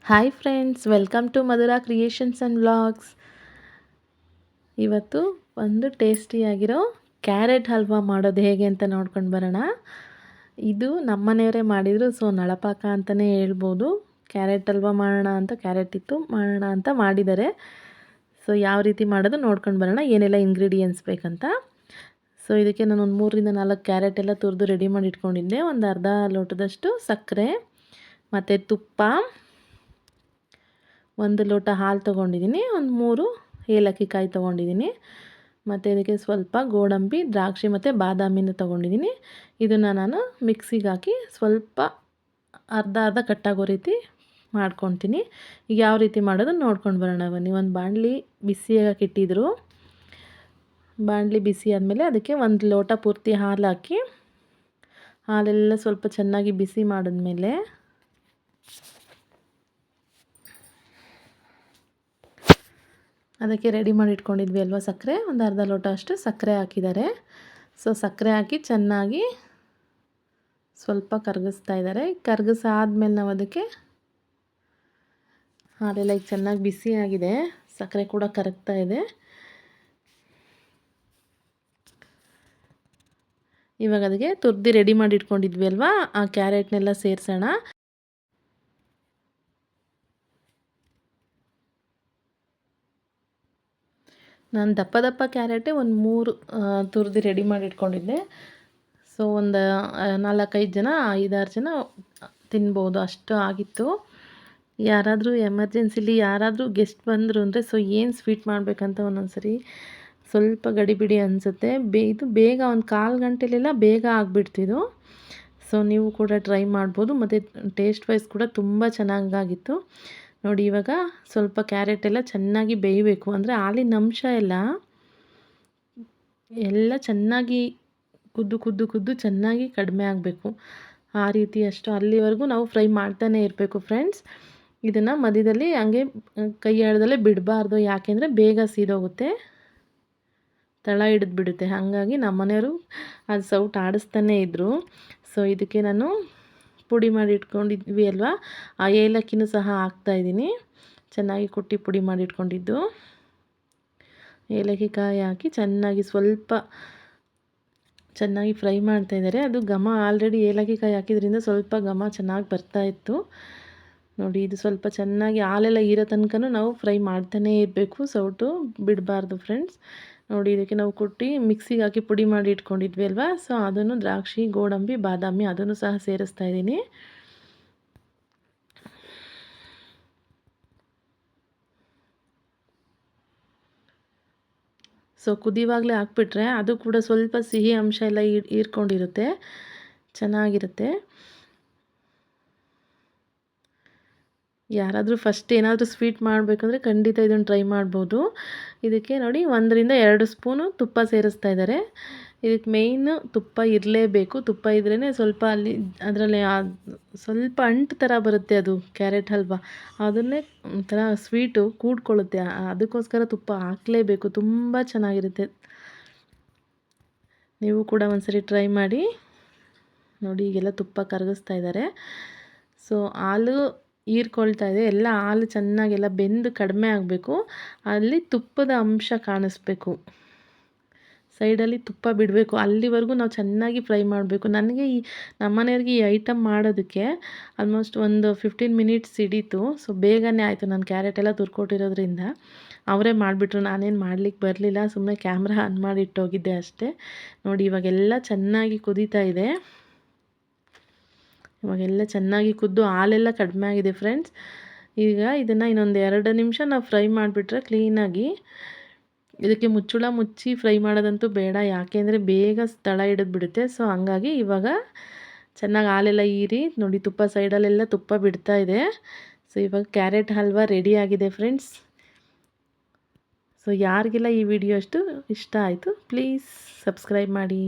Hi friends, welcome to Madhura creations and vlogs. ಇವತ್ತು ಒಂದು ಟೇಸ್ಟಿಯಾಗಿರೋ carrot halwa ಮಾಡೋದು ಹೇಗೆ ಅಂತ ನೋಡ್ಕೊಂಡು ಬರೋಣ. ಇದು ನಮ್ಮನೆಯವರೇ ಮಾಡಿದರು, ಸೊ ನಳಪಾಕ ಅಂತಲೇ ಹೇಳ್ಬೋದು. ಕ್ಯಾರೆಟ್ ಹಲ್ವಾ ಮಾಡೋಣ ಅಂತ ಕ್ಯಾರೆಟ್ ಇತ್ತು, ಮಾಡೋಣ ಅಂತ ಮಾಡಿದ್ದಾರೆ. ಸೊ ಯಾವ ರೀತಿ ಮಾಡೋದು ನೋಡ್ಕೊಂಡು ಬರೋಣ, ಏನೆಲ್ಲ ಇಂಗ್ರೀಡಿಯೆಂಟ್ಸ್ ಬೇಕಂತ. ಸೊ ಇದಕ್ಕೆ ನಾನು ಒಂದು 3-4 ಕ್ಯಾರೆಟ್ ಎಲ್ಲ ತುರಿದು ರೆಡಿ ಮಾಡಿ ಇಟ್ಕೊಂಡಿದ್ದೆ. ಒಂದು ಅರ್ಧ ಲೋಟದಷ್ಟು ಸಕ್ಕರೆ ಮತ್ತು ತುಪ್ಪ, 1 ಲೋಟ ಹಾಲು ತೊಗೊಂಡಿದ್ದೀನಿ, ಒಂದು 3 ಏಲಕ್ಕಿ ಕಾಯಿ ತೊಗೊಂಡಿದ್ದೀನಿ, ಮತ್ತು ಇದಕ್ಕೆ ಸ್ವಲ್ಪ ಗೋಡಂಬಿ, ದ್ರಾಕ್ಷಿ ಮತ್ತು ಬಾದಾಮಿನ ತೊಗೊಂಡಿದ್ದೀನಿ. ಇದನ್ನು ನಾನು ಮಿಕ್ಸಿಗೆ ಹಾಕಿ ಸ್ವಲ್ಪ ಅರ್ಧ ಕಟ್ಟಾಗೋ ರೀತಿ ಮಾಡ್ಕೊತೀನಿ. ಈಗ ಯಾವ ರೀತಿ ಮಾಡೋದು ನೋಡ್ಕೊಂಡು ಬರೋಣ ಬನ್ನಿ. ಒಂದು ಬಾಣಲಿ ಬಿಸಿಯಾಗಕ್ಕೆ ಇಟ್ಟಿದ್ರು. ಬಾಣಲಿ ಬಿಸಿ ಆದಮೇಲೆ ಅದಕ್ಕೆ 1 ಲೋಟ ಪೂರ್ತಿ ಹಾಲು ಹಾಕಿ, ಹಾಲೆಲ್ಲ ಸ್ವಲ್ಪ ಚೆನ್ನಾಗಿ ಬಿಸಿ ಮಾಡಿದ್ಮೇಲೆ ಅದಕ್ಕೆ ರೆಡಿ ಮಾಡಿ ಇಟ್ಕೊಂಡಿದ್ವಿ ಅಲ್ವಾ ಸಕ್ಕರೆ, ಒಂದು ಅರ್ಧ ಲೋಟ ಅಷ್ಟು ಸಕ್ಕರೆ ಹಾಕಿದ್ದಾರೆ. ಸೊ ಸಕ್ಕರೆ ಹಾಕಿ ಚೆನ್ನಾಗಿ ಸ್ವಲ್ಪ ಕರಗಿಸ್ತಾ ಇದ್ದಾರೆ. ಕರಗಿಸಾದ್ಮೇಲೆ ನಾವು ಅದಕ್ಕೆ ಹಾಲೆಲ್ಲ ಈಗ ಚೆನ್ನಾಗಿ ಬಿಸಿ ಆಗಿದೆ, ಸಕ್ಕರೆ ಕೂಡ ಕರಗ್ತಾ ಇದೆ. ಇವಾಗ ಅದಕ್ಕೆ ತುರ್ದು ರೆಡಿ ಮಾಡಿ ಇಟ್ಕೊಂಡಿದ್ವಿ ಅಲ್ವಾ, ಆ ಕ್ಯಾರೆಟ್ನೆಲ್ಲ ಸೇರಿಸೋಣ. ನಾನು ದಪ್ಪ ಕ್ಯಾರೆಟೇ ಒಂದು 3 ತುರಿದು ರೆಡಿ ಮಾಡಿ ಇಟ್ಕೊಂಡಿದ್ದೆ. ಸೊ ಒಂದು 4-5 ಜನ, 5-6 ಜನ ತಿನ್ಬೋದು, ಅಷ್ಟು ಆಗಿತ್ತು. ಯಾರಾದರೂ ಎಮರ್ಜೆನ್ಸಿಲಿ ಯಾರಾದರೂ ಗೆಸ್ಟ್ ಬಂದರು ಅಂದರೆ, ಸೊ ಏನು ಸ್ವೀಟ್ ಮಾಡಬೇಕಂತ ಒಂದೊಂದ್ಸರಿ ಸ್ವಲ್ಪ ಗಡಿಬಿಡಿ ಅನಿಸುತ್ತೆ. ಇದು ಬೇಗ ಒಂದು 1/4 ಗಂಟೆಲೆಲ್ಲ ಬೇಗ ಆಗಿಬಿಡ್ತಿದ್ದು. ಸೊ ನೀವು ಕೂಡ ಟ್ರೈ ಮಾಡ್ಬೋದು, ಮತ್ತು ಟೇಸ್ಟ್ ವೈಸ್ ಕೂಡ ತುಂಬ ಚೆನ್ನಾಗಾಗಿತ್ತು. ನೋಡಿ, ಇವಾಗ ಸ್ವಲ್ಪ ಕ್ಯಾರೆಟ್ ಎಲ್ಲ ಚೆನ್ನಾಗಿ ಬೇಯಬೇಕು, ಅಂದರೆ ಹಾಲಿನ ಅಂಶ ಎಲ್ಲ ಚೆನ್ನಾಗಿ ಕುದ್ದು ಚೆನ್ನಾಗಿ ಕಡಿಮೆ ಆಗಬೇಕು. ಆ ರೀತಿ ಅಲ್ಲಿವರೆಗೂ ನಾವು ಫ್ರೈ ಮಾಡ್ತಾನೆ ಇರಬೇಕು ಫ್ರೆಂಡ್ಸ್. ಇದನ್ನು ಮಧ್ಯದಲ್ಲಿ ಹಂಗೆ ಕೈ ಆಡದಲ್ಲೇ ಬಿಡಬಾರ್ದು, ಯಾಕೆಂದರೆ ಬೇಗ ಸೀದೋಗುತ್ತೆ, ತಳ ಹಿಡಿದ್ಬಿಡುತ್ತೆ. ಹಾಗಾಗಿ ನಮ್ಮ ಮನೆಯವರು ಅದು ಸೌಟ್ ಆಡಿಸ್ತಾನೇ ಇದ್ದರು. ಸೊ ಇದಕ್ಕೆ ನಾನು ಪುಡಿ ಮಾಡಿ ಇಟ್ಕೊಂಡಿದ್ವಿ ಅಲ್ವಾ, ಆ ಏಲಕ್ಕಿನೂ ಸಹ ಹಾಕ್ತಾಯಿದ್ದೀನಿ. ಚೆನ್ನಾಗಿ ಕುಟ್ಟಿ ಪುಡಿ ಮಾಡಿ ಇಟ್ಕೊಂಡಿದ್ದು ಏಲಕ್ಕಿ ಕಾಯಿ ಹಾಕಿ ಚೆನ್ನಾಗಿ ಫ್ರೈ ಮಾಡ್ತಾಯಿದ್ದಾರೆ. ಅದು ಘಮ ಆಲ್ರೆಡಿ ಏಲಕ್ಕಿ ಕಾಯಿ ಹಾಕಿದ್ರಿಂದ ಸ್ವಲ್ಪ ಘಮ ಚೆನ್ನಾಗಿ ಬರ್ತಾಯಿತ್ತು. ನೋಡಿ, ಇದು ಸ್ವಲ್ಪ ಚೆನ್ನಾಗಿ ಹಾಲೆಲ್ಲ ಹೀರೋ ತನಕನೂ ನಾವು ಫ್ರೈ ಮಾಡ್ತಾನೇ ಇರಬೇಕು, ಸೌಟು ಬಿಡಬಾರ್ದು ಫ್ರೆಂಡ್ಸ್. ನೋಡಿ, ಇದಕ್ಕೆ ನಾವು ಕುಟ್ಟಿ ಮಿಕ್ಸಿಗೆ ಹಾಕಿ ಪುಡಿ ಮಾಡಿ ಇಟ್ಕೊಂಡಿದ್ವಿ ಅಲ್ವಾ, ಸೊ ಅದನ್ನು ದ್ರಾಕ್ಷಿ, ಗೋಡಂಬಿ, ಬಾದಾಮಿ ಅದನ್ನು ಸಹ ಸೇರಿಸ್ತಾ ಇದ್ದೀನಿ. ಸೊ ಕುದಿವಾಗಲೇ ಹಾಕ್ಬಿಟ್ರೆ ಅದು ಕೂಡ ಸ್ವಲ್ಪ ಸಿಹಿ ಅಂಶ ಎಲ್ಲ ಹೀರ್ಕೊಂಡಿರುತ್ತೆ, ಚೆನ್ನಾಗಿರುತ್ತೆ. ಯಾರಾದರೂ ಫಸ್ಟ್ ಏನಾದರೂ ಸ್ವೀಟ್ ಮಾಡಬೇಕಂದ್ರೆ ಖಂಡಿತ ಇದನ್ನು ಟ್ರೈ ಮಾಡ್ಬೋದು. ಇದಕ್ಕೆ ನೋಡಿ 1-2 ಸ್ಪೂನು ತುಪ್ಪ ಸೇರಿಸ್ತಾ ಇದ್ದಾರೆ. ಇದಕ್ಕೆ ಮೇಯ್ನು ತುಪ್ಪ ಇರಲೇಬೇಕು. ತುಪ್ಪ ಇದ್ರೇ ಸ್ವಲ್ಪ ಅದರಲ್ಲಿ ಸ್ವಲ್ಪ ಅಂಟು ಥರ ಬರುತ್ತೆ, ಅದು ಕ್ಯಾರೆಟ್ ಹಲ್ವಾ ಅದನ್ನೇ ಒಂಥರ ಸ್ವೀಟು ಕೂಡ್ಕೊಳ್ಳುತ್ತೆ. ಅದಕ್ಕೋಸ್ಕರ ತುಪ್ಪ ಹಾಕಲೇಬೇಕು, ತುಂಬ ಚೆನ್ನಾಗಿರುತ್ತೆ. ನೀವು ಕೂಡ ಒಂದ್ಸರಿ ಟ್ರೈ ಮಾಡಿ. ನೋಡಿ, ಈಗೆಲ್ಲ ತುಪ್ಪ ಕರಗಿಸ್ತಾ ಇದ್ದಾರೆ. ಸೊ ಹಾಲು ಹೀರ್ಕೊಳ್ತಾ ಇದೆ, ಎಲ್ಲ ಹಾಲು ಚೆನ್ನಾಗೆಲ್ಲ ಬೆಂದು ಕಡಿಮೆ ಆಗಬೇಕು, ಅಲ್ಲಿ ತುಪ್ಪದ ಅಂಶ ಕಾಣಿಸ್ಬೇಕು, ಸೈಡಲ್ಲಿ ತುಪ್ಪ ಬಿಡಬೇಕು, ಅಲ್ಲಿವರೆಗೂ ನಾವು ಚೆನ್ನಾಗಿ ಫ್ರೈ ಮಾಡಬೇಕು. ನನಗೆ ನಮ್ಮನೆಯವ್ರಿಗೆ ಈ ಐಟಮ್ ಮಾಡೋದಕ್ಕೆ ಆಲ್ಮೋಸ್ಟ್ ಒಂದು 15 ಮಿನಿಟ್ಸ್ ಹಿಡೀತು. ಸೊ ಬೇಗನೆ ಆಯಿತು, ನಾನು ಕ್ಯಾರೆಟ್ ಎಲ್ಲ ತುರ್ಕೊಟ್ಟಿರೋದ್ರಿಂದ ಅವರೇ ಮಾಡಿಬಿಟ್ರು, ನಾನೇನು ಮಾಡಲಿಕ್ಕೆ ಬರಲಿಲ್ಲ, ಸುಮ್ಮನೆ ಕ್ಯಾಮ್ರಾ ಆನ್ ಮಾಡಿ ಇಟ್ಟೋಗಿದ್ದೆ ಅಷ್ಟೇ. ನೋಡಿ, ಇವಾಗೆಲ್ಲ ಚೆನ್ನಾಗಿ ಕುದೀತಾ ಇದೆ. ಇವಾಗೆಲ್ಲ ಚೆನ್ನಾಗಿ ಕುದ್ದು ಹಾಲೆಲ್ಲ ಕಡಿಮೆ ಆಗಿದೆ ಫ್ರೆಂಡ್ಸ್. ಈಗ ಇದನ್ನು ಇನ್ನೊಂದು 2 ನಿಮಿಷ ನಾವು ಫ್ರೈ ಮಾಡಿಬಿಟ್ರೆ ಕ್ಲೀನಾಗಿ, ಇದಕ್ಕೆ ಮುಚ್ಚಳ ಮುಚ್ಚಿ ಫ್ರೈ ಮಾಡೋದಂತೂ ಬೇಡ, ಯಾಕೆಂದರೆ ಬೇಗ ತಳ ಹಿಡಿದ್ಬಿಡುತ್ತೆ. ಸೊ ಹಂಗಾಗಿ ಇವಾಗ ಚೆನ್ನಾಗಿ ಹಾಲೆಲ್ಲ ಹೀರಿ ನೋಡಿ, ತುಪ್ಪ ಸೈಡಲ್ಲೆಲ್ಲ ತುಪ್ಪ ಬಿಡ್ತಾ ಇದೆ. ಸೊ ಇವಾಗ ಕ್ಯಾರೆಟ್ ಹಲ್ವಾ ರೆಡಿ ಆಗಿದೆ ಫ್ರೆಂಡ್ಸ್. ಸೊ ಯಾರಿಗೆಲ್ಲ ಈ ವಿಡಿಯೋ ಇಷ್ಟ ಆಯಿತು ಪ್ಲೀಸ್ ಸಬ್ಸ್ಕ್ರೈಬ್ ಮಾಡಿ.